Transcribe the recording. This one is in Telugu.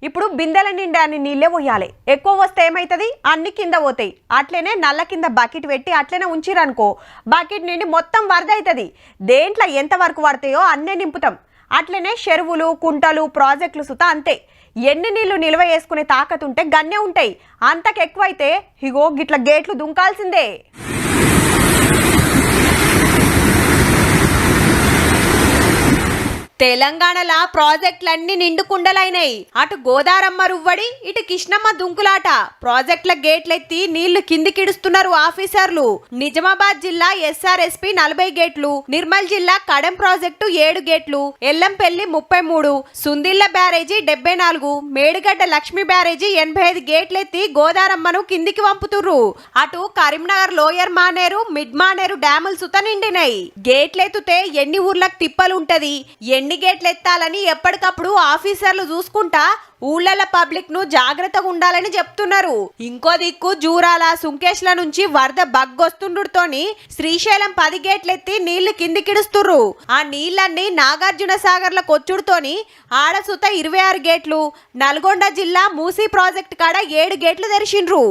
ఇప్పుడు బిందెల నిండా అన్ని నీళ్ళే పోయాలి. ఎక్కువ వస్తే ఏమైతుంది, అన్ని కింద పోతాయి. అట్లనే నల్ల కింద బకెట్ పెట్టి అట్లనే ఉంచిరనుకో, బకెట్ నిండి మొత్తం వరద అవుతుంది. దేంట్లో ఎంత వరకు పడతాయో అన్నే నింపుతాం. అట్లనే చెరువులు, కుంటలు, ప్రాజెక్టులు సుతా అంతే. ఎన్ని నీళ్లు నిల్వ చేసుకునే తాకతుంటే గన్నే ఉంటాయి. అంతకు ఎక్కువైతే ఇగో గిట్ల గేట్లు దుంకాల్సిందే. తెలంగాణలో ప్రాజెక్టులన్నీ నిండుకుండలైనాయి. అటు గోదారమ్మ రువ్వడి, ఇటు కిష్ణమ్మ దుంకులాట. ప్రాజెక్టుల గేట్లెత్తి నీళ్లు కిందికిడుస్తున్నారు ఆఫీసర్లు. నిజామాబాద్ జిల్లా ఎస్ఆర్ఎస్పీ 40 గేట్లు, నిర్మల్ జిల్లా కడెం ప్రాజెక్టు 7 గేట్లు, ఎల్లంపల్లి 33, సుందిళ్ల బ్యారేజీ 74, మేడిగడ్డ లక్ష్మీ బ్యారేజీ 85 గేట్లెత్తి గోదారమ్మను కిందికి వంపుతుర్రు. అటు కరీంనగర్ లోయర్ మానేరు, మిడ్ మానేరు డ్యాములు సుత నిండినాయి. గేట్లెత్తుతే ఎన్ని ఊర్లకు తిప్పలుంటది, ఎన్ని గేట్లు ఎత్తాలని ఎప్పటికప్పుడు ఆఫీసర్లు చూసుకుంటా ఊళ్ళ పబ్లిక్ ను జాగ్రత్తగా ఉండాలని చెప్తున్నారు. ఇంకో దిక్కు జూరాల, సుంకేష్ల నుంచి వరద బగ్గొస్తుండటంతోని శ్రీశైలం 10 గేట్లెత్తి నీళ్లు కిందికిడుస్తుర్రు. ఆ నీళ్లన్నీ నాగార్జున సాగర్ల కొచ్చుడుతోని ఆడసుత 26 గేట్లు, నల్గొండ జిల్లా మూసీ ప్రాజెక్టు కాడ 7 గేట్లు తెరిచిండ్రు.